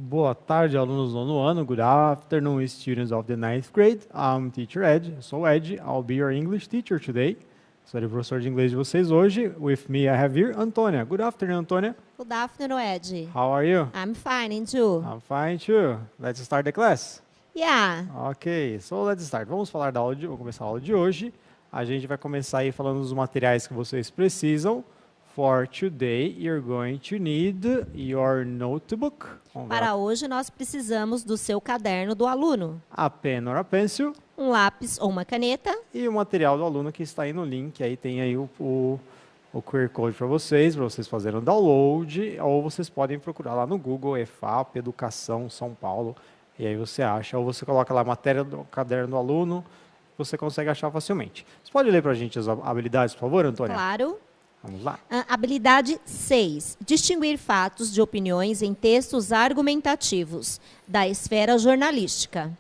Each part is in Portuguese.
Boa tarde, alunos do nono ano. Good afternoon, students of the ninth grade. I'm Teacher Ed. Eu sou o Ed. I'll be your English teacher today. Serei o professor de inglês de vocês hoje. With me, I have here Antônia. Good afternoon, Antônia. Good afternoon, Ed. How are you? I'm fine, and you? I'm fine too. Let's start the class. Yeah. Ok, so let's start. Vamos falar da aula vamos começar a aula de hoje. A gente vai começar aí falando dos materiais que vocês precisam. For today, you're going to need your notebook. Para hoje, nós precisamos do seu caderno do aluno. A pen or a pencil. Um lápis ou uma caneta. E o material do aluno que está aí no link. Aí tem aí o QR Code para vocês fazerem o download. Ou vocês podem procurar lá no Google, EFAP, Educação São Paulo. E aí você acha. Ou você coloca lá a matéria do caderno do aluno. Você consegue achar facilmente. Você pode ler para a gente as habilidades, por favor, Antônia? Claro. Vamos lá. Habilidade 6. Distinguir fatos de opiniões em textos argumentativos da esfera jornalística.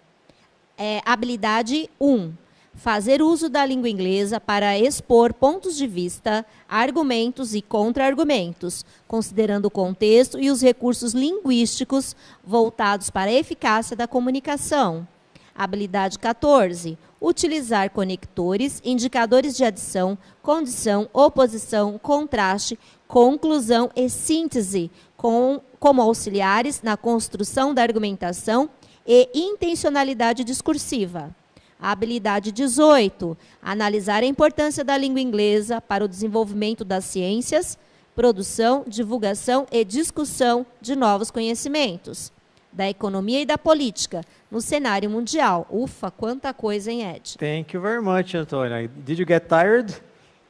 Habilidade 1. Fazer uso da língua inglesa para expor pontos de vista, argumentos e contra-argumentos, considerando o contexto e os recursos linguísticos voltados para a eficácia da comunicação. Habilidade 14. Utilizar conectores, indicadores de adição, condição, oposição, contraste, conclusão e síntese como auxiliares na construção da argumentação e intencionalidade discursiva. Habilidade 18. Analisar a importância da língua inglesa para o desenvolvimento das ciências, produção, divulgação e discussão de novos conhecimentos. Da economia e da política, no cenário mundial. Ufa, quanta coisa, hein, Ed? Thank you very much, Antônia. Did you get tired?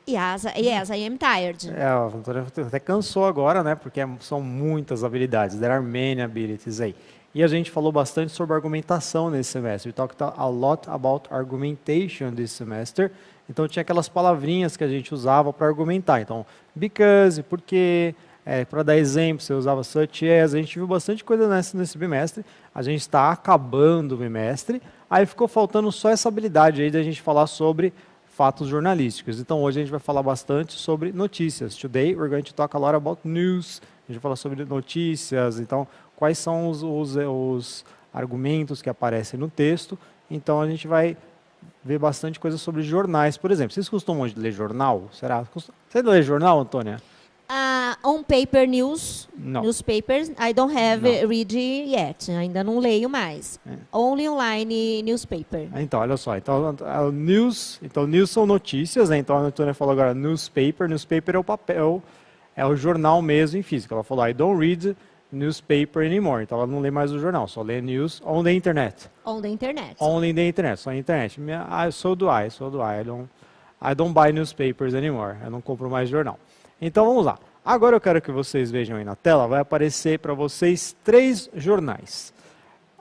Yes, I am tired. A Antônia até cansou agora, né? Porque são muitas habilidades. There are many abilities aí. E a gente falou bastante sobre argumentação nesse semestre. We talked a lot about argumentation this semester. Então, tinha aquelas palavrinhas que a gente usava para argumentar. Então, because, porque... para dar exemplo, você usava such as, a gente viu bastante coisa nesse bimestre, a gente está acabando o bimestre, aí ficou faltando só essa habilidade aí de a gente falar sobre fatos jornalísticos. Então hoje a gente vai falar bastante sobre notícias. Today we're going to talk a lot about news, a gente vai falar sobre notícias, então quais são os argumentos que aparecem no texto, então a gente vai ver bastante coisa sobre jornais, por exemplo. Vocês costumam ler jornal? Será? Você lê jornal, Antônia? On paper news, No. newspapers, I don't have read yet. Ainda não leio mais. Only online newspaper. Então, olha só. Então, news são notícias, né? Então, a Antônia falou agora newspaper. Newspaper é o papel, é o jornal mesmo em física. Ela falou, I don't read newspaper anymore. Então, ela não lê mais o jornal, só lê news on the internet. On the internet. Only the internet, só na internet. So do I. I don't buy newspapers anymore. Eu não compro mais jornal. Então, vamos lá. Agora eu quero que vocês vejam aí na tela, vai aparecer para vocês 3 jornais.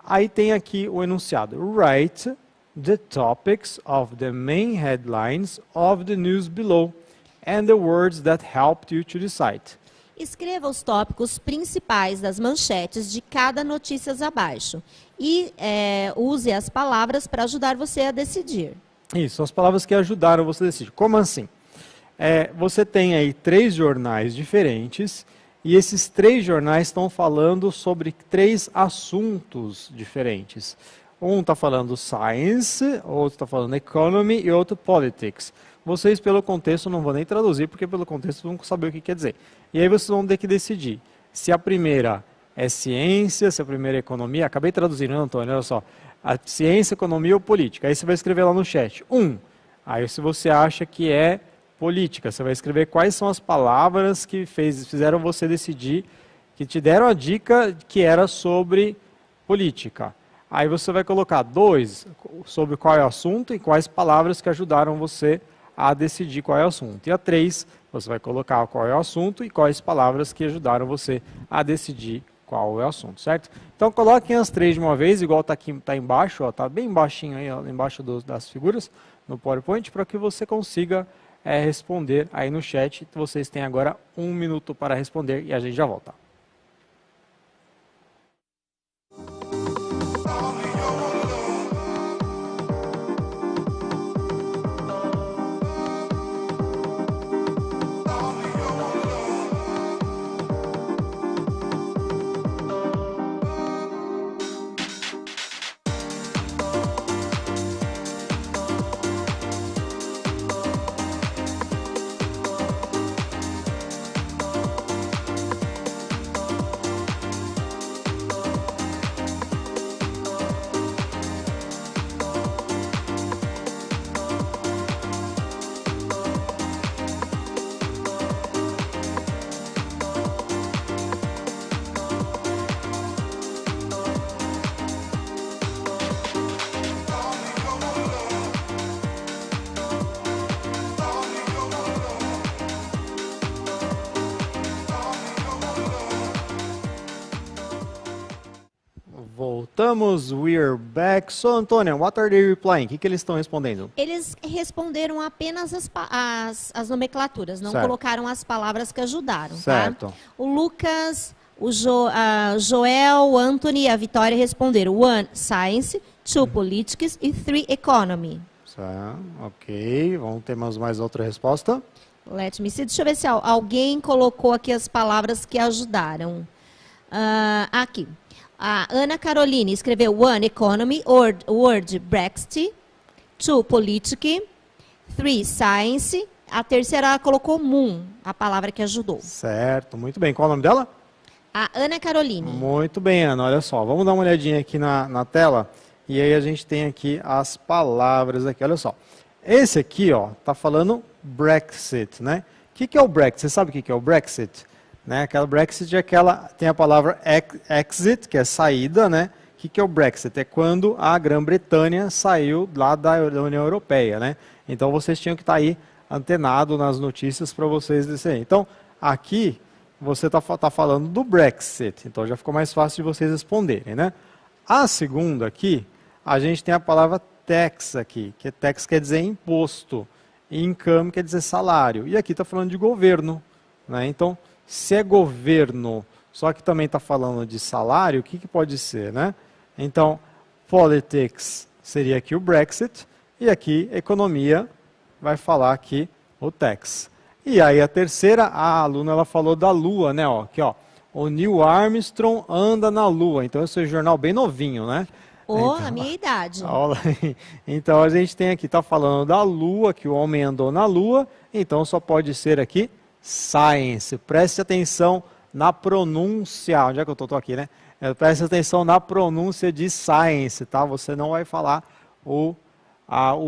Aí tem aqui o enunciado. Write the topics of the main headlines of the news below and the words that helped you to decide. Escreva os tópicos principais das manchetes de cada notícia abaixo e use as palavras para ajudar você a decidir. Isso, as palavras que ajudaram você a decidir. Como assim? Você tem aí 3 jornais diferentes e esses 3 jornais estão falando sobre 3 assuntos diferentes. Um está falando science, outro está falando economy e outro politics. Vocês, pelo contexto, não vão nem traduzir, porque pelo contexto vão saber o que quer dizer. E aí vocês vão ter que decidir se a primeira é ciência, se a primeira é economia. Acabei traduzindo, né, Antônio? Olha só. A ciência, economia ou política. Aí você vai escrever lá no chat. Aí se você acha que é política, você vai escrever quais são as palavras que fizeram você decidir, que te deram a dica que era sobre política. Aí você vai colocar 2 sobre qual é o assunto e quais palavras que ajudaram você a decidir qual é o assunto. E a 3, você vai colocar qual é o assunto e quais palavras que ajudaram você a decidir qual é o assunto, certo? Então coloquem as 3 de uma vez, igual está embaixo, está bem baixinho aí, ó, embaixo das figuras, no PowerPoint, para que você consiga responder aí no chat. Vocês têm agora 1 minuto para responder e a gente já volta. Voltamos, we're back. So, Antônia, what are they replying? O que eles estão respondendo? Eles responderam apenas as nomenclaturas, não Certo. colocaram as palavras que ajudaram. Certo. Tá? O Lucas, a Joel, o Anthony e a Vitória responderam 1, Science, 2, Politics e 3, Economy. Certo. Ok, vamos ter mais outra resposta. Let me see. Deixa eu ver se alguém colocou aqui as palavras que ajudaram. Aqui. A Ana Caroline escreveu 1, Economy, word Brexit, 2, Politics, 3, Science. A terceira ela colocou Moon, a palavra que ajudou. Certo, muito bem. Qual é o nome dela? A Ana Caroline. Muito bem, Ana. Olha só, vamos dar uma olhadinha aqui na tela. E aí a gente tem aqui as palavras aqui. Olha só. Esse aqui, ó, tá falando Brexit, né? O que é o Brexit? Você sabe o que é o Brexit? Né? Aquela Brexit é tem a palavra exit, que é saída, né? O que é o Brexit? É quando a Grã-Bretanha saiu lá da União Europeia, né? Então vocês tinham que estar aí antenado nas notícias para vocês decidirem. Então, aqui você tá falando do Brexit, então já ficou mais fácil de vocês responderem, né? A segunda aqui, a gente tem a palavra tax aqui, que tax quer dizer imposto, e income quer dizer salário. E aqui está falando de governo, né? Então, se é governo, só que também está falando de salário, o que pode ser, né? Então, politics seria aqui o Brexit, e aqui economia vai falar aqui o tax. E aí a terceira, a aluna ela falou da Lua, né? Ó, aqui, ó, o Neil Armstrong anda na Lua. Então esse é um jornal bem novinho, né? Então, então, a minha idade. Então a gente tem aqui, está falando da Lua, que o homem andou na Lua, então só pode ser aqui science. Preste atenção na pronúncia. Onde é que eu estou aqui, né? Preste atenção na pronúncia de science, tá? Você não vai falar o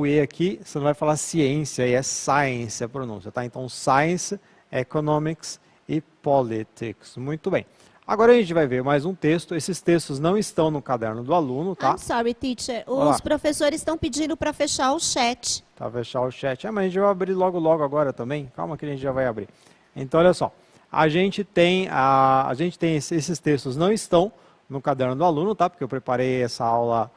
E aqui, você não vai falar ciência, aí é science a pronúncia, tá? Então science, economics e politics. Muito bem. Agora a gente vai ver mais um texto. Esses textos não estão no caderno do aluno, tá? I'm sorry, teacher. Os professores estão pedindo para fechar o chat. Tá, fechar o chat. Mas a gente vai abrir logo agora também. Calma que a gente já vai abrir. Então, olha só. A gente tem esses textos não estão no caderno do aluno, tá? Porque eu preparei essa aula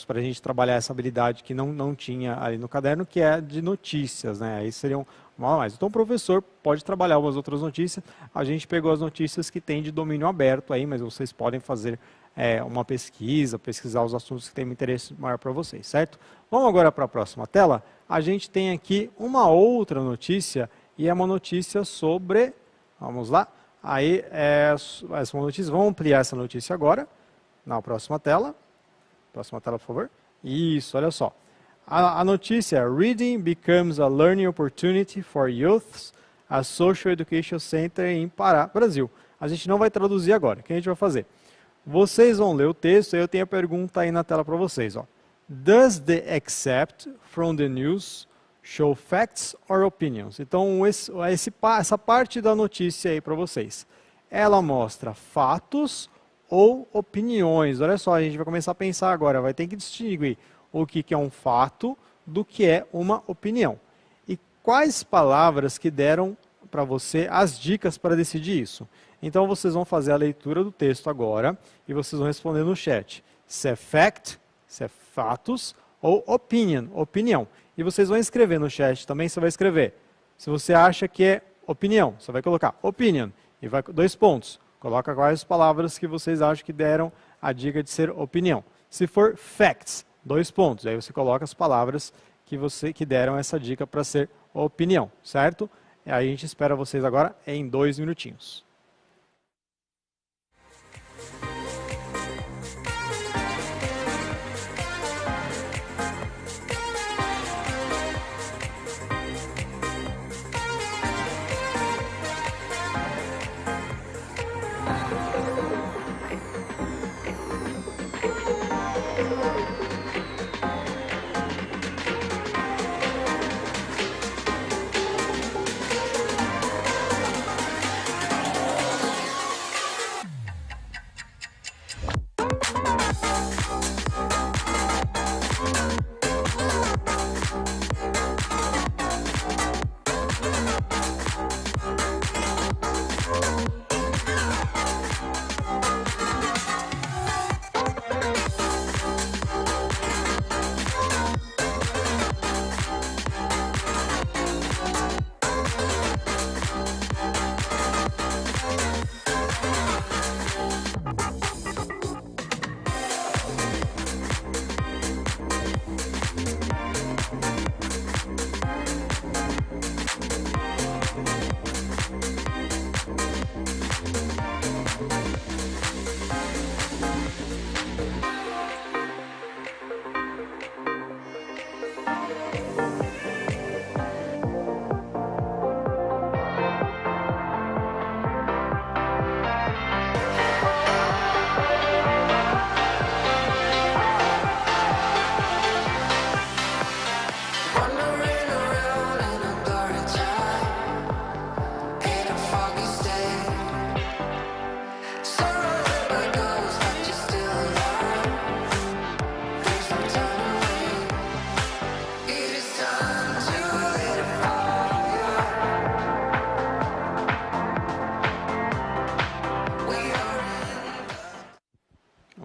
para a gente trabalhar essa habilidade que não tinha ali no caderno, que é de notícias, né? Aí seriam mais. Então o professor pode trabalhar umas outras notícias. A gente pegou as notícias que tem de domínio aberto aí, mas vocês podem fazer uma pesquisar os assuntos que têm um interesse maior para vocês, certo? Vamos agora para a próxima tela. A gente tem aqui uma outra notícia, e é uma notícia sobre... Vamos lá. Aí, essa notícia, vamos ampliar essa notícia agora, na próxima tela. Próxima tela, por favor. Isso, olha só. A notícia é Reading becomes a learning opportunity for youths at Social Education Center em Pará, Brasil. A gente não vai traduzir agora. O que a gente vai fazer? Vocês vão ler o texto e eu tenho a pergunta aí na tela para vocês. Ó. Does the excerpt from the news show facts or opinions? Então, essa parte da notícia aí para vocês. Ela mostra fatos ou opiniões. Olha só, a gente vai começar a pensar agora. Vai ter que distinguir o que é um fato do que é uma opinião. E quais palavras que deram para você as dicas para decidir isso? Então vocês vão fazer a leitura do texto agora e vocês vão responder no chat. Se é fact, se é fatos, ou opinião. E vocês vão escrever no chat também, você vai escrever. Se você acha que é opinião, você vai colocar opinion. E vai 2 pontos. Coloca quais palavras que vocês acham que deram a dica de ser opinião. Se for facts, 2 pontos. Aí você coloca as palavras que deram essa dica para ser opinião, certo? E aí a gente espera vocês agora em 2 minutinhos.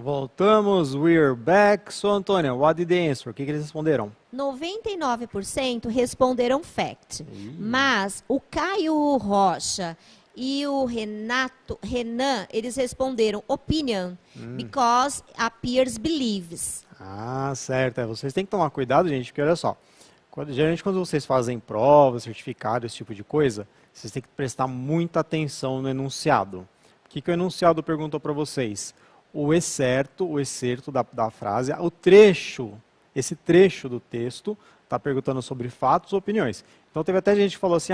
Voltamos, we're back. So, Antônia, what did they answer? O que eles responderam? 99% responderam fact. Mas o Caio Rocha e o Renan, eles responderam opinion, because appears believes. Ah, certo. Vocês têm que tomar cuidado, gente, porque olha só. Geralmente quando vocês fazem provas, certificado, esse tipo de coisa, vocês têm que prestar muita atenção no enunciado. O que o enunciado perguntou para vocês? O excerto da frase, o trecho, esse trecho do texto, está perguntando sobre fatos ou opiniões. Então teve até gente que falou assim,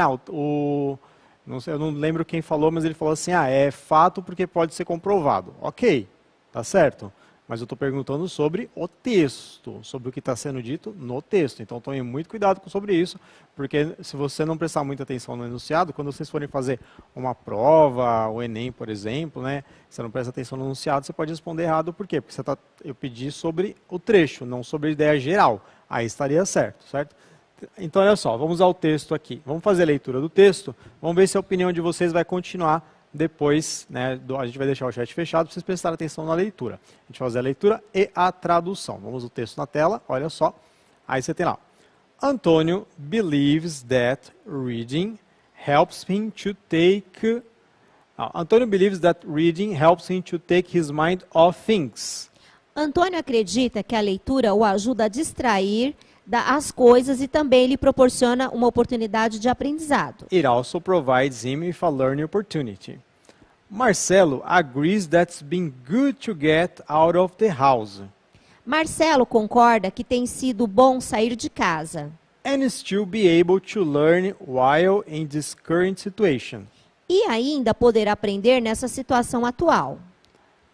não sei, eu não lembro quem falou, mas ele falou assim, é fato porque pode ser comprovado. Ok, tá certo. Mas eu estou perguntando sobre o texto, sobre o que está sendo dito no texto. Então tome muito cuidado sobre isso, porque se você não prestar muita atenção no enunciado, quando vocês forem fazer uma prova, o Enem, por exemplo, né, você não presta atenção no enunciado, você pode responder errado. Por quê? Porque eu pedi sobre o trecho, não sobre a ideia geral. Aí estaria certo, certo? Então, olha só, vamos ao texto aqui. Vamos fazer a leitura do texto, vamos ver se a opinião de vocês vai continuar depois, né, a gente vai deixar o chat fechado para vocês prestarem atenção na leitura. A gente vai fazer a leitura e a tradução. Vamos o texto na tela, olha só. Aí você tem lá. Antônio believes that reading helps him to take... Antônio believes that reading helps him to take his mind off things. Antônio acredita que a leitura o ajuda a distrair as coisas e também lhe proporciona uma oportunidade de aprendizado. It also provides him with a learning opportunity. Marcelo agrees that it's been good to get out of the house. Marcelo concorda que tem sido bom sair de casa. And still be able to learn while in this current situation. E ainda poder aprender nessa situação atual.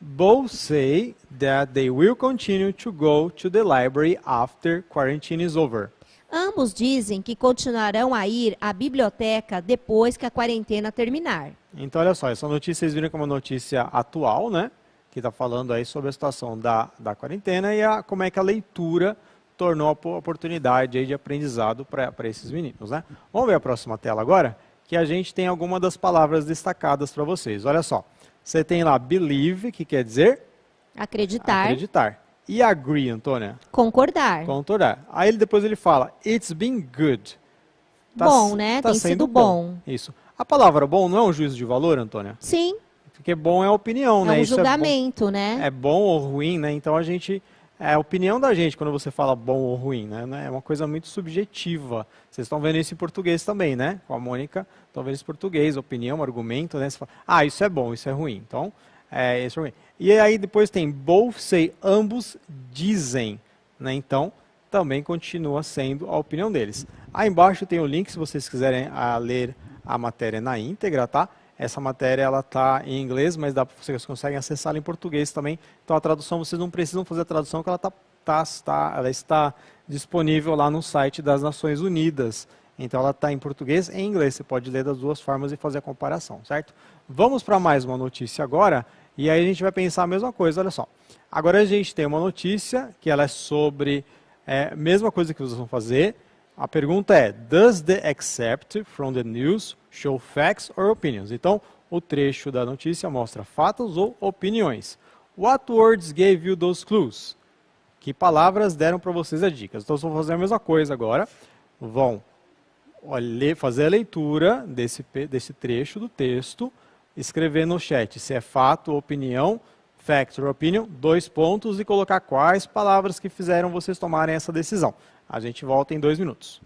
Both say that they will continue to go to the library after quarantine is over. Ambos dizem que continuarão a ir à biblioteca depois que a quarentena terminar. Então, olha só, essa notícia vocês viram que é uma notícia atual, né? Que está falando aí sobre a situação da quarentena e como é que a leitura tornou a oportunidade aí de aprendizado para esses meninos, né? Vamos ver a próxima tela agora, que a gente tem algumas das palavras destacadas para vocês. Olha só. Você tem lá believe, que quer dizer? Acreditar. Acreditar. E agree, Antônia? Concordar. Concordar. Aí depois ele fala, it's been good. Bom, né? Tem sido bom. Isso. A palavra bom não é um juízo de valor, Antônia? Sim. Porque bom é opinião, né? É um Isso julgamento, né? É bom ou ruim, né? Então a gente... É a opinião da gente quando você fala bom ou ruim, né? É uma coisa muito subjetiva. Vocês estão vendo isso em português também, né? Com a Mônica, estão vendo isso em português, opinião, argumento, né? Você fala, isso é bom, isso é ruim. Então, isso é ruim. E aí depois tem both say, ambos dizem, né? Então, também continua sendo a opinião deles. Aí embaixo tem o link, se vocês quiserem ler a matéria na íntegra, tá? Essa matéria ela está em inglês, mas vocês conseguem acessá-la em português também. Então a tradução, vocês não precisam fazer a tradução, porque ela está disponível lá no site das Nações Unidas. Então ela está em português e em inglês. Você pode ler das duas formas e fazer a comparação, certo? Vamos para mais uma notícia agora, e aí a gente vai pensar a mesma coisa, olha só. Agora a gente tem uma notícia que ela é sobre a mesma coisa que vocês vão fazer. A pergunta é, does the excerpt from the news show facts or opinions? Então, o trecho da notícia mostra fatos ou opiniões. What words gave you those clues? Que palavras deram para vocês as dicas? Então, vocês vão fazer a mesma coisa agora. Vão fazer a leitura desse trecho do texto, escrever no chat se é fato ou opinião, fact or opinion, 2 pontos, e colocar quais palavras que fizeram vocês tomarem essa decisão. A gente volta em 2 minutos.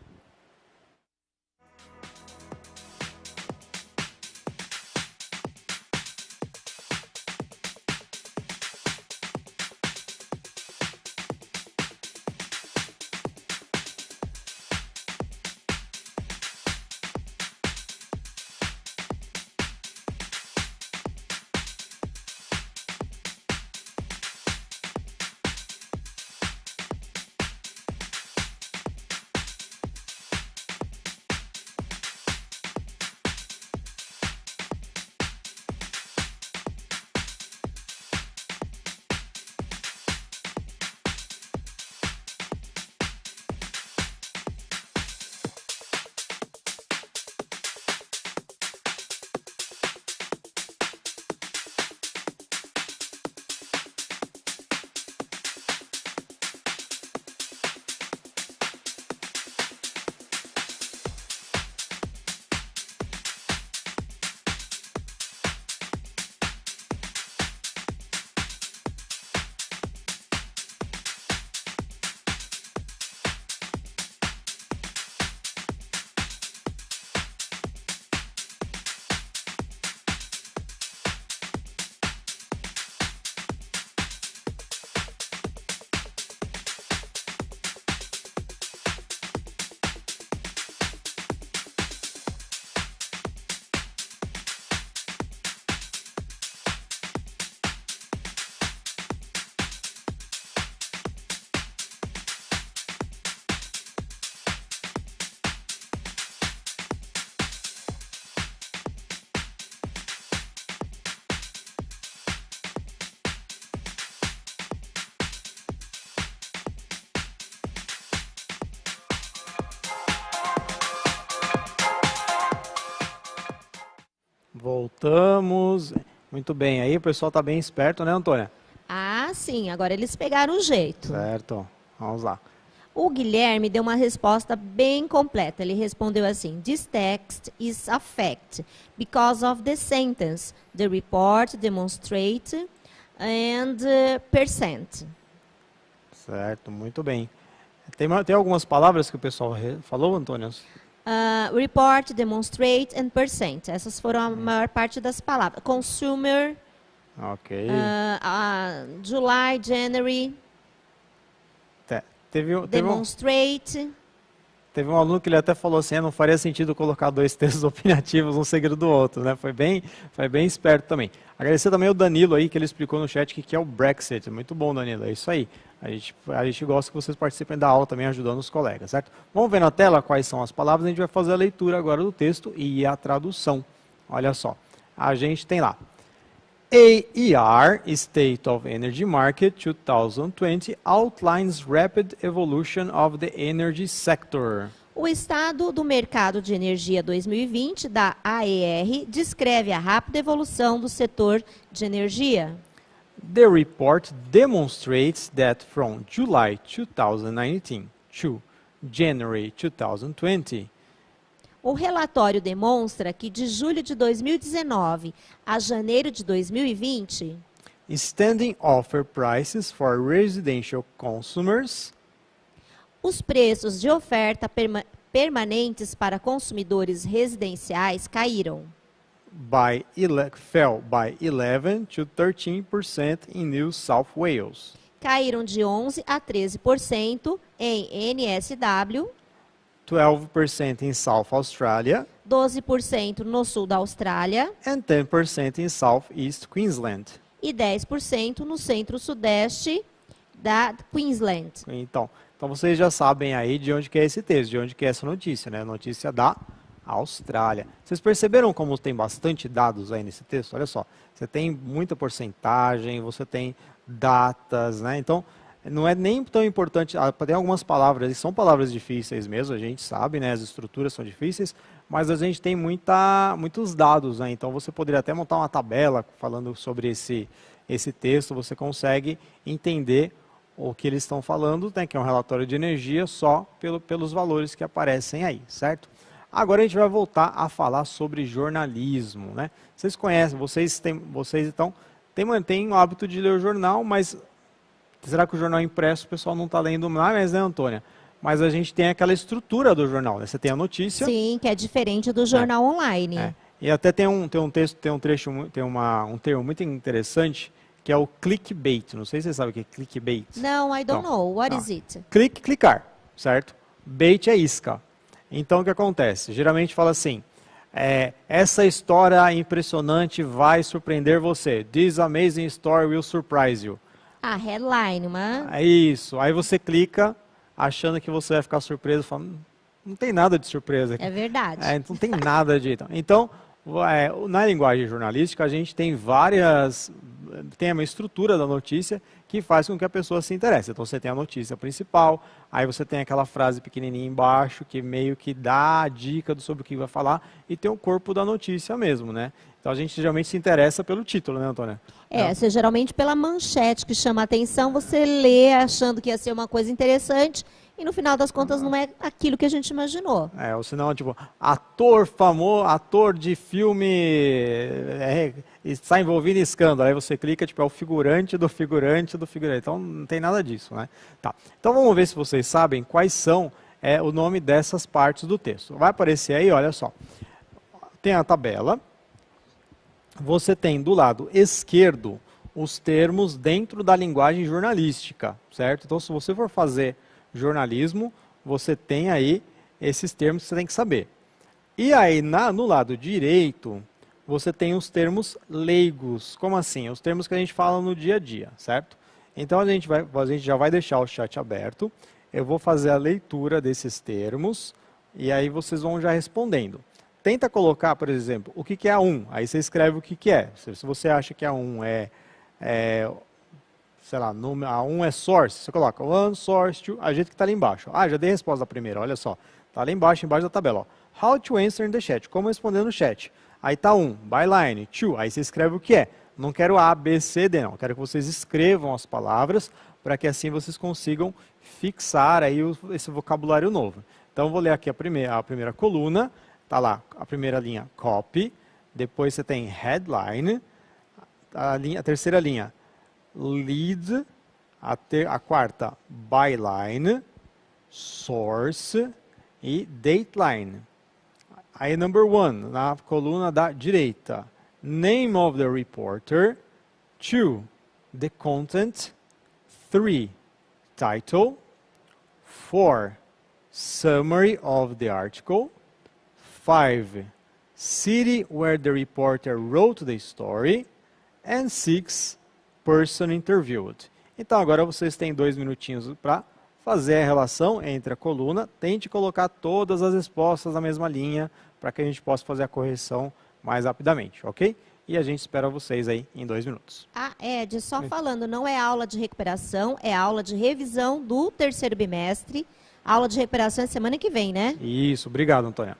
Voltamos. Muito bem, aí o pessoal está bem esperto, né, Antônia? Ah, sim, agora eles pegaram o jeito. Certo, vamos lá. O Guilherme deu uma resposta bem completa. Ele respondeu assim: This text is a fact because of the sentence. The report demonstrate and percent. Certo, muito bem. Tem algumas palavras que o pessoal falou, Antônio? Report, demonstrate and percent. Essas foram a maior parte das palavras. Consumer, Ok. July, January, demonstrate. Teve um aluno que ele até falou assim, não faria sentido colocar dois textos opinativos um seguido do outro, né? Foi bem esperto também. Agradecer também o Danilo aí, que ele explicou no chat o que é o Brexit. Muito bom, Danilo, é isso aí. A gente gosta que vocês participem da aula também, ajudando os colegas, certo? Vamos ver na tela quais são as palavras, a gente vai fazer a leitura agora do texto e a tradução. Olha só, a gente tem lá. AER, State of Energy Market 2020, outlines rapid evolution of the energy sector. O estado do mercado de energia 2020 da AER descreve a rápida evolução do setor de energia. The report demonstrates that from July 2019 to January 2020, o relatório demonstra que de julho de 2019 a janeiro de 2020, standing offer prices for residential consumers os preços de oferta permanentes para consumidores residenciais caíram. Fell by 11 to 13% in New South Wales. Caíram de 11 a 13% em NSW, 12% in South Australia, 12% no sul da Austrália and 10% in South East Queensland. e 10% no centro-sudeste da Queensland. Então vocês já sabem aí de onde que é esse texto, de onde que é essa notícia, né? Notícia da Austrália. Vocês perceberam como tem bastante dados aí nesse texto? Olha só, você tem muita porcentagem, você tem datas, né? Então, não é nem tão importante, tem algumas palavras, são palavras difíceis mesmo, a gente sabe, né? As estruturas são difíceis, mas a gente tem muitos dados, né? Então, você poderia até montar uma tabela falando sobre esse texto, você consegue entender o que eles estão falando, né, que é um relatório de energia só pelos valores que aparecem aí, certo? Agora a gente vai voltar a falar sobre jornalismo, né? Vocês conhecem, vocês então têm o hábito de ler o jornal, mas será que o jornal impresso o pessoal não está lendo mais, né, Antônia? Mas a gente tem aquela estrutura do jornal, né? Você tem a notícia. Sim, que é diferente do jornal online. E até tem um termo muito interessante, que é o clickbait. Não sei se você sabe o que é clickbait. Não, I don't know. What is it? Clicar, certo? Bait é isca. Então, o que acontece? Geralmente fala assim, essa história impressionante vai surpreender você. This amazing story will surprise you. A headline, É isso. Aí você clica, achando que você vai ficar surpreso, falando, não tem nada de surpresa aqui. É verdade. Não tem nada de... Então, na linguagem jornalística, a gente tem tem uma estrutura da notícia que faz com que a pessoa se interesse. Então, você tem a notícia principal, aí você tem aquela frase pequenininha embaixo, que meio que dá a dica sobre o que vai falar, e tem o corpo da notícia mesmo, né? Então, a gente geralmente se interessa pelo título, né, Antônia? Você geralmente pela manchete que chama a atenção, você lê achando que ia ser uma coisa interessante, e no final das contas não é aquilo que a gente imaginou. Ou senão, tipo, ator de filme está envolvido em escândalo. Aí você clica, tipo, é o figurante do figurante do figurante. Então, não tem nada disso, né? Tá. Então, vamos ver se vocês sabem quais são o nome dessas partes do texto. Vai aparecer aí, olha só. Tem a tabela. Você tem do lado esquerdo os termos dentro da linguagem jornalística, certo? Então, se você for fazer jornalismo, você tem aí esses termos que você tem que saber. E aí, no lado direito, você tem os termos leigos. Como assim? Os termos que a gente fala no dia a dia, certo? Então, a gente já vai deixar o chat aberto. Eu vou fazer a leitura desses termos e aí vocês vão já respondendo. Tenta colocar, por exemplo, o que é a 1. Aí você escreve o que é. Se você acha que a 1 sei lá, a 1 é source, você coloca one source, two, a gente que está ali embaixo. Já dei a resposta da primeira, olha só. Está ali embaixo da tabela. Ó. How to answer in the chat, como responder no chat. Aí tá 1, byline, 2, aí você escreve o que é. Não quero A, B, C, D, não. Quero que vocês escrevam as palavras para que assim vocês consigam fixar aí esse vocabulário novo. Então, eu vou ler aqui a primeira coluna. Tá lá, a primeira linha, copy. Depois você tem headline. A terceira linha, lead. A quarta, byline. Source. E dateline. Aí, number 1, na coluna da direita. Name of the reporter. 2, the content. 3, title. 4, summary of the article. 5, city where the reporter wrote the story. And 6, person interviewed. Então, agora vocês têm 2 minutinhos para fazer a relação entre a coluna. Tente colocar todas as respostas na mesma linha para que a gente possa fazer a correção mais rapidamente, ok? E a gente espera vocês aí em 2 minutos. Ah, Ed, só falando, não é aula de recuperação, é aula de revisão do terceiro bimestre. Aula de recuperação é semana que vem, né? Isso, obrigado, Antônia.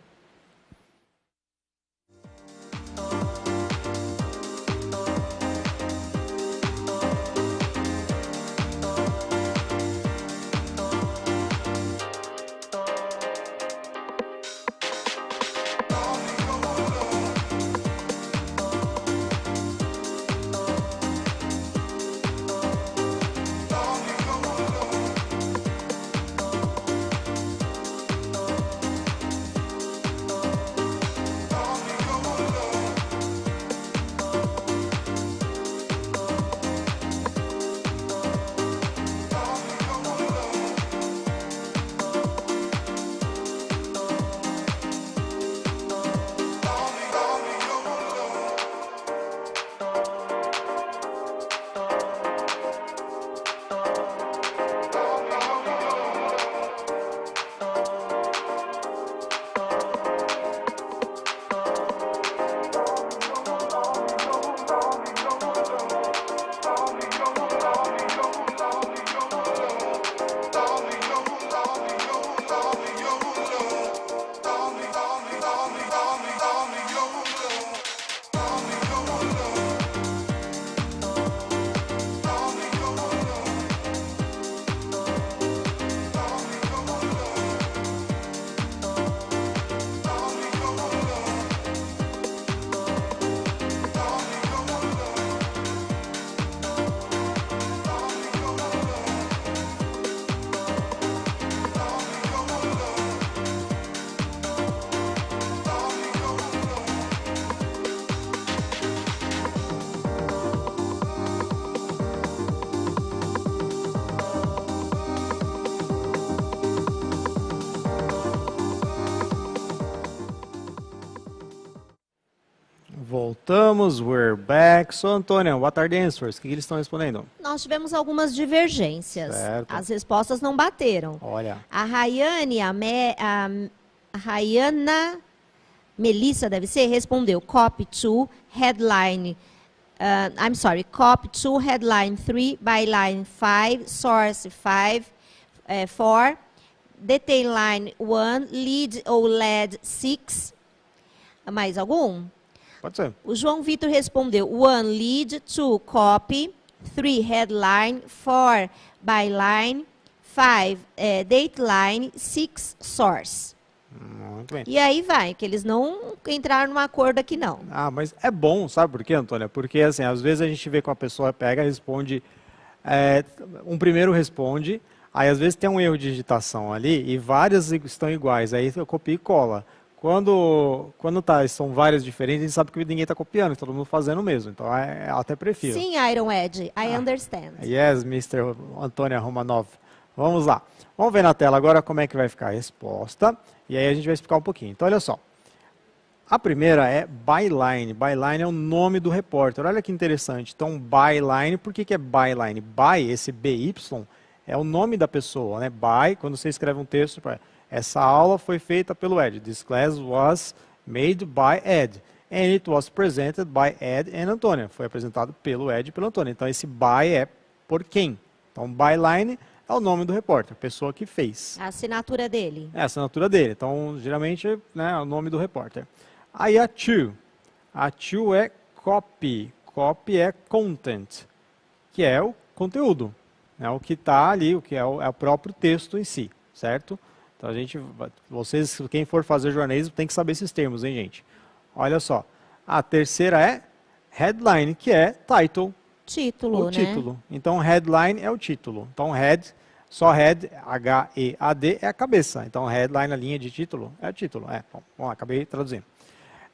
Voltamos, we're back. So, Antônia, what are the answers? O que eles estão respondendo? Nós tivemos algumas divergências. Certo. As respostas não bateram. Olha. A Rayane, a Rayana Melissa, deve ser, respondeu copy 2, headline. Copy 2, headline 3, byline 5, source 5, 4, detail line 1, lead ou lead 6. Mais algum? Pode ser. O João Vitor respondeu 1 lead, 2 copy, 3 headline, 4 byline, 5 dateline, 6 source. Muito bem. E aí vai, que eles não entraram num acordo aqui não. Ah, mas é bom, sabe por quê, Antônia? Porque, assim, às vezes a gente vê que uma pessoa pega, responde, um primeiro responde, aí às vezes tem um erro de digitação ali e várias estão iguais, aí eu copio e cola. Quando são várias diferentes, a gente sabe que ninguém está copiando, todo mundo fazendo o mesmo. Então, eu até prefiro. Sim, Iron Ed, I understand. Yes, Mr. Antônia Romanov. Vamos lá. Vamos ver na tela agora como é que vai ficar a resposta. E aí a gente vai explicar um pouquinho. Então, olha só. A primeira é byline. Byline é o nome do repórter. Olha que interessante. Então, byline, por que é byline? By, esse BY, é o nome da pessoa, né? By, quando você escreve um texto, essa aula foi feita pelo Ed. This class was made by Ed. And it was presented by Ed and Antônia. Foi apresentado pelo Ed e pelo Antônia. Então, esse by é por quem? Então, byline é o nome do repórter, a pessoa que fez. A assinatura dele. É a assinatura dele. Então, geralmente, né, é o nome do repórter. Aí a to. A to é copy. Copy é content, que é o conteúdo, né? O que está ali, o que é o próprio texto em si, certo? Então vocês, quem for fazer jornalismo, tem que saber esses termos, hein, gente? Olha só. A terceira é headline, que é title. Título, O título. Então, headline é o título. Então, só head, H-E-A-D, é a cabeça. Então, headline, a linha de título, é o título. Bom, acabei traduzindo.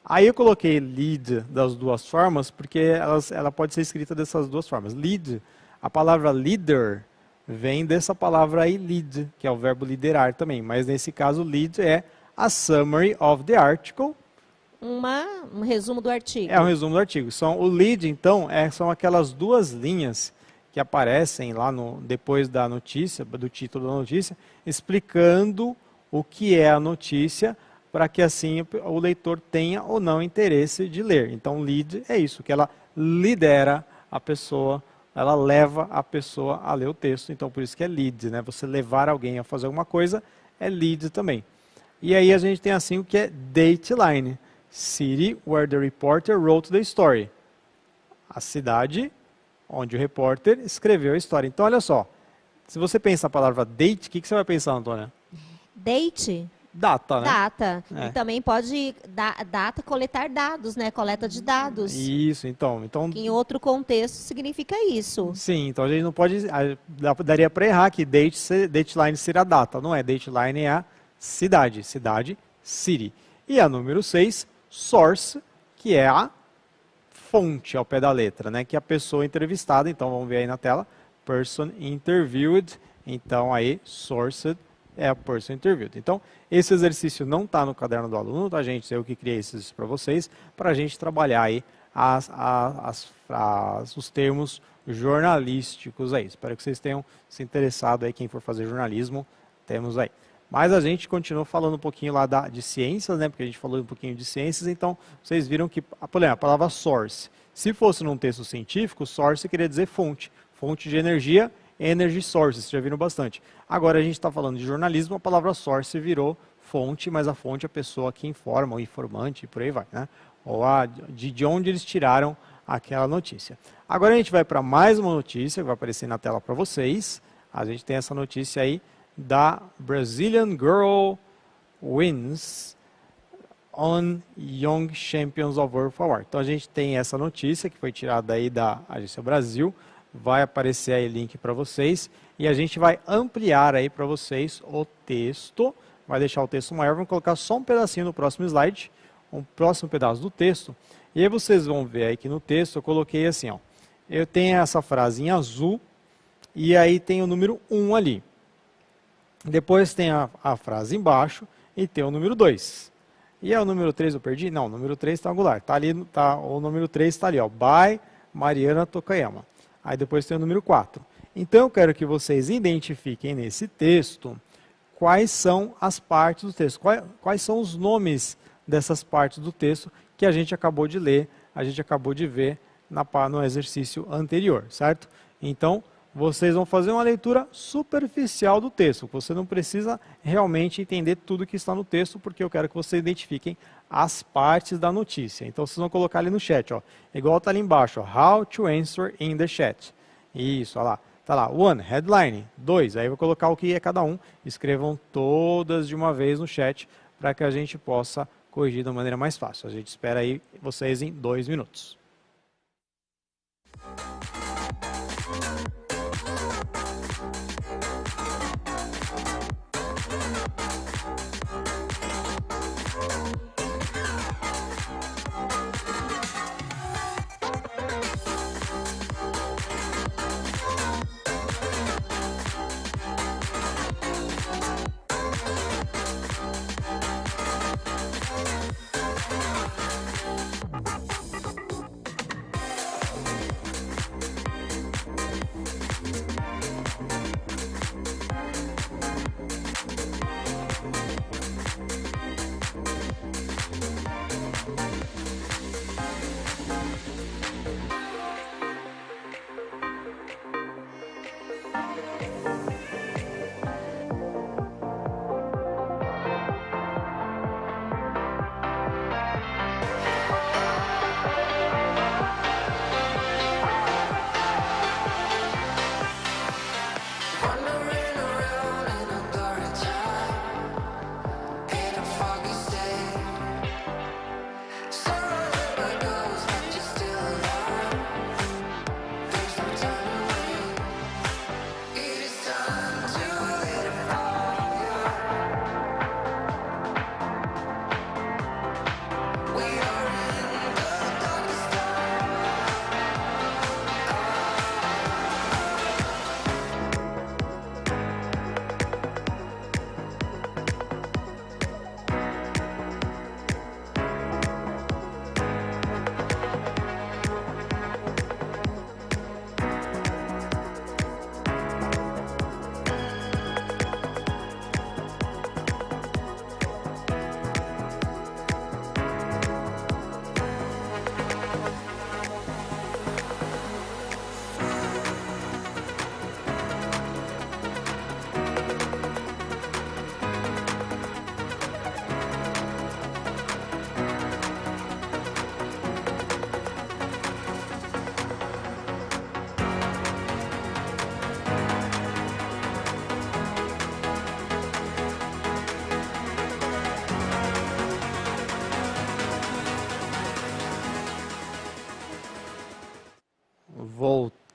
Aí eu coloquei lead das duas formas, porque ela pode ser escrita dessas duas formas. Lead, a palavra leader, vem dessa palavra aí, lead, que é o verbo liderar também. Mas, nesse caso, lead é a summary of the article. Um resumo do artigo. É um resumo do artigo. O lead, então, são aquelas duas linhas que aparecem lá depois da notícia, do título da notícia, explicando o que é a notícia, para que assim o leitor tenha ou não interesse de ler. Então, lead é isso, que ela lidera a pessoa, ela leva a pessoa a ler o texto. Então, por isso que é lead, né? Você levar alguém a fazer alguma coisa é lead também. E aí a gente tem assim o que é dateline. City where the reporter wrote the story. A cidade onde o repórter escreveu a história. Então, olha só. Se você pensa na palavra date, o que você vai pensar, Antônia? Date? Data, né? Data. É. E também pode, data, coletar dados, né? Coleta de dados. Isso, então Que em outro contexto significa isso. Sim, então a gente não pode... Daria para errar que dateline seria a data. Não é, dateline é a cidade. Cidade, city. E a número 6, source, que é a fonte ao pé da letra, né? Que é a pessoa entrevistada. Então, vamos ver aí na tela. Person interviewed. Então, aí, sourced é a person interviewed. Então, esse exercício não está no caderno do aluno, tá, gente? Eu que criei esse exercício para vocês, para a gente trabalhar aí os termos jornalísticos aí. Espero que vocês tenham se interessado aí, quem for fazer jornalismo, temos aí. Mas a gente continuou falando um pouquinho lá de ciências, né? Porque a gente falou um pouquinho de ciências, então vocês viram que, por exemplo, a palavra source. Se fosse num texto científico, source queria dizer fonte. Fonte de energia, energy source, vocês já viram bastante. Agora a gente está falando de jornalismo, a palavra source virou fonte, mas a fonte é a pessoa que informa, o informante, e por aí vai, né? Ou de onde eles tiraram aquela notícia. Agora a gente vai para mais uma notícia, que vai aparecer na tela para vocês. A gente tem essa notícia aí da Brazilian Girl Wins on Young Champions of World Award. Então a gente tem essa notícia que foi tirada aí da Agência Brasil, vai aparecer aí o link para vocês e a gente vai ampliar aí para vocês o texto, vai deixar o texto maior, vamos colocar só um pedacinho no próximo slide, um próximo pedaço do texto, e aí vocês vão ver aí que no texto eu coloquei assim, ó, eu tenho essa frase em azul e aí tem o número 1 ali. Depois tem a frase embaixo e tem o número 2. E é o número 3 eu perdi? Não, o número 3 está angular. O número 3 está ali, ó, by Mariana Tokayama. Aí depois tem o número 4. Então eu quero que vocês identifiquem nesse texto quais são as partes do texto, quais são os nomes dessas partes do texto que a gente acabou de ler, a gente acabou de ver no exercício anterior, certo? Então, vocês vão fazer uma leitura superficial do texto. Você não precisa realmente entender tudo que está no texto, porque eu quero que vocês identifiquem as partes da notícia. Então, vocês vão colocar ali no chat, ó, igual está ali embaixo, ó, how to answer in the chat. Isso, olha lá. Está lá, 1, headline, 2, aí eu vou colocar o que é cada um. Escrevam todas de uma vez no chat, para que a gente possa corrigir da maneira mais fácil. A gente espera aí vocês em 2 minutos.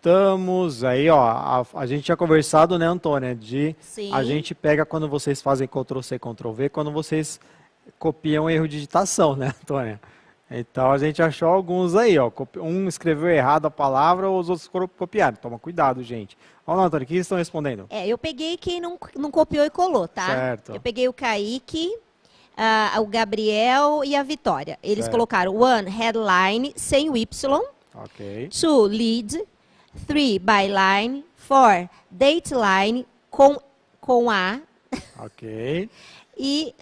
Estamos aí, ó, a gente tinha conversado, né, Antônia, Sim. a gente pega quando vocês fazem Ctrl+C, Ctrl+V, quando vocês copiam erro de digitação, né, Antônia? Então a gente achou alguns aí, ó, um escreveu errado a palavra, os outros copiaram. Toma cuidado, gente. Olha lá, Antônia, o que eles estão respondendo? Eu peguei quem não copiou e colou, tá? Certo. Eu peguei o Kaique, o Gabriel e a Vitória. Eles Certo. colocaram 1, headline, sem o Y. Ok. 2, lead. 3, byline. 4, dateline, com A. Ok. E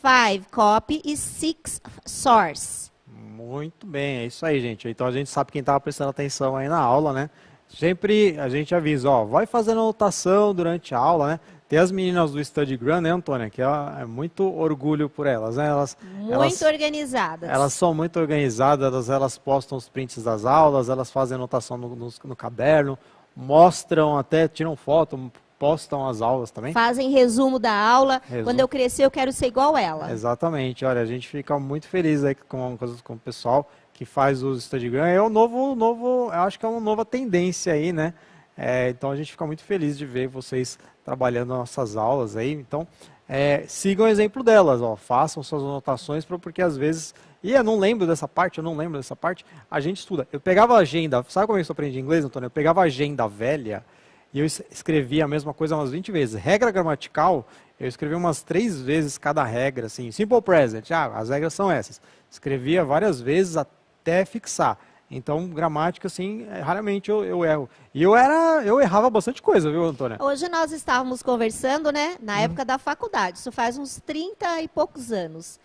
5, copy. E 6, source. Muito bem, é isso aí, gente. Então a gente sabe quem estava prestando atenção aí na aula, né? Sempre a gente avisa, ó, vai fazendo anotação durante a aula, né? Tem as meninas do StudyGram, né, Antônia? Que é muito orgulho por elas, né? Muito organizadas. Elas são muito organizadas, elas postam os prints das aulas, elas fazem anotação no caderno, mostram até, tiram foto, postam as aulas também. Fazem resumo da aula. Resumo. Quando eu crescer, eu quero ser igual ela. Exatamente. Olha, a gente fica muito feliz aí com o pessoal que faz o StudyGram. É o eu acho que é uma nova tendência aí, né? Então a gente fica muito feliz de ver vocês trabalhando nossas aulas aí. Então, sigam o exemplo delas, ó. Façam suas anotações, porque às vezes... eu não lembro dessa parte, a gente estuda. Eu pegava a agenda, sabe como eu aprendi inglês, Antônio? Eu pegava a agenda velha e eu escrevia a mesma coisa umas 20 vezes. Regra gramatical, eu escrevi umas 3 vezes cada regra, assim. Simple present, as regras são essas. Escrevia várias vezes até fixar. Então, gramática, assim, raramente eu erro. E eu errava bastante coisa, viu, Antônia? Hoje nós estávamos conversando, né, na época da faculdade. Isso faz uns 30 e poucos anos.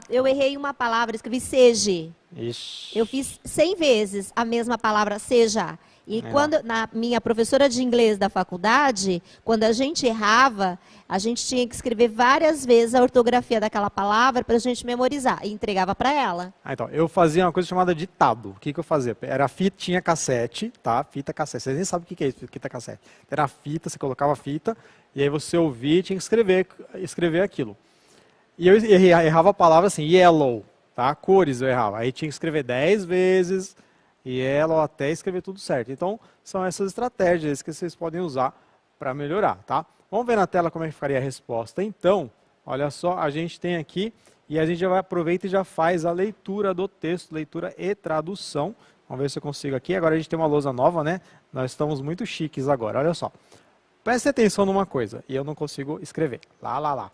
Eu errei uma palavra, escrevi seja. Ixi. Eu fiz 100 vezes a mesma palavra seja. E quando na minha professora de inglês da faculdade, quando a gente errava, a gente tinha que escrever várias vezes a ortografia daquela palavra para a gente memorizar e entregava para ela. Então, eu fazia uma coisa chamada ditado. O que eu fazia? Era tinha cassete, tá? Fita cassete. Vocês nem sabem o que é isso, fita cassete. Era a fita, você colocava a fita, e aí você ouvia e tinha que escrever aquilo. E eu errava a palavra assim, yellow, tá? Cores eu errava. Aí tinha que escrever 10 vezes, yellow, até escrever tudo certo. Então, são essas estratégias que vocês podem usar para melhorar, tá? Vamos ver na tela como é que ficaria a resposta. Então, olha só, a gente tem aqui, e a gente já aproveita e já faz a leitura do texto, leitura e tradução. Vamos ver se eu consigo aqui. Agora a gente tem uma lousa nova, né? Nós estamos muito chiques agora, olha só. Preste atenção numa coisa, e eu não consigo escrever. Lá.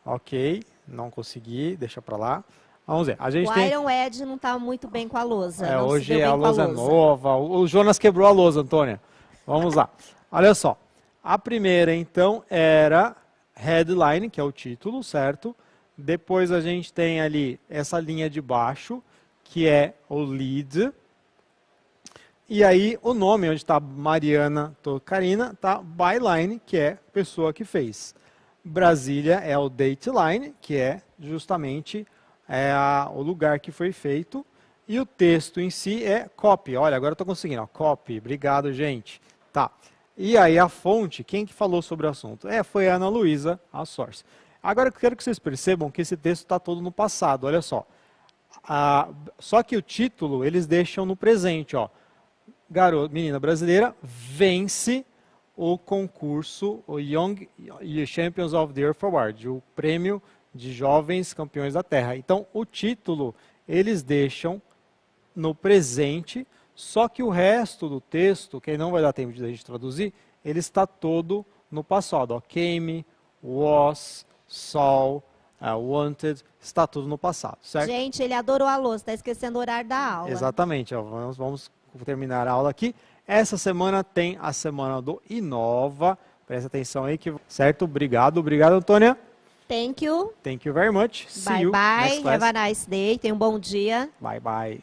Ok, não consegui, deixa para lá. Vamos ver. O Iron Edge não está muito bem com a lousa. Hoje a lousa é nova. O Jonas quebrou a lousa, Antônia. Vamos lá. Olha só. A primeira, então, era headline, que é o título, certo? Depois a gente tem ali essa linha de baixo, que é o lead. E aí o nome, onde está Mariana Tocarina, está byline, que é a pessoa que fez. Brasília é o dateline, que é justamente o lugar que foi feito. E o texto em si é copy. Olha, agora eu estou conseguindo. Ó, copy. Obrigado, gente. Tá. E aí a fonte, quem que falou sobre o assunto? Foi a Ana Luísa, a source. Agora eu quero que vocês percebam que esse texto está todo no passado. Olha só. Só que o título eles deixam no presente. Ó. Menina brasileira vence o concurso, o Young Champions of the Earth Award, o prêmio de jovens campeões da Terra. Então, o título eles deixam no presente, só que o resto do texto, que não vai dar tempo de a gente traduzir, ele está todo no passado. Ó. Came, was, saw, wanted, está tudo no passado, certo? Gente, ele adorou a lousa, está esquecendo o horário da aula. Exatamente, ó, vamos terminar a aula aqui. Essa semana tem a semana do Inova, presta atenção aí, certo? Obrigado, Antônia. Thank you. Thank you very much. See you bye. Next class. Have a nice day. Tenha um bom dia. Bye.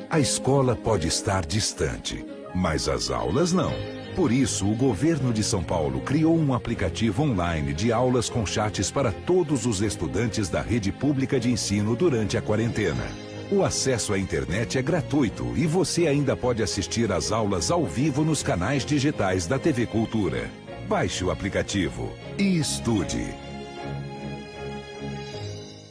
A escola pode estar distante, mas as aulas não. Por isso, o governo de São Paulo criou um aplicativo online de aulas com chats para todos os estudantes da rede pública de ensino durante a quarentena. O acesso à internet é gratuito e você ainda pode assistir às aulas ao vivo nos canais digitais da TV Cultura. Baixe o aplicativo e estude.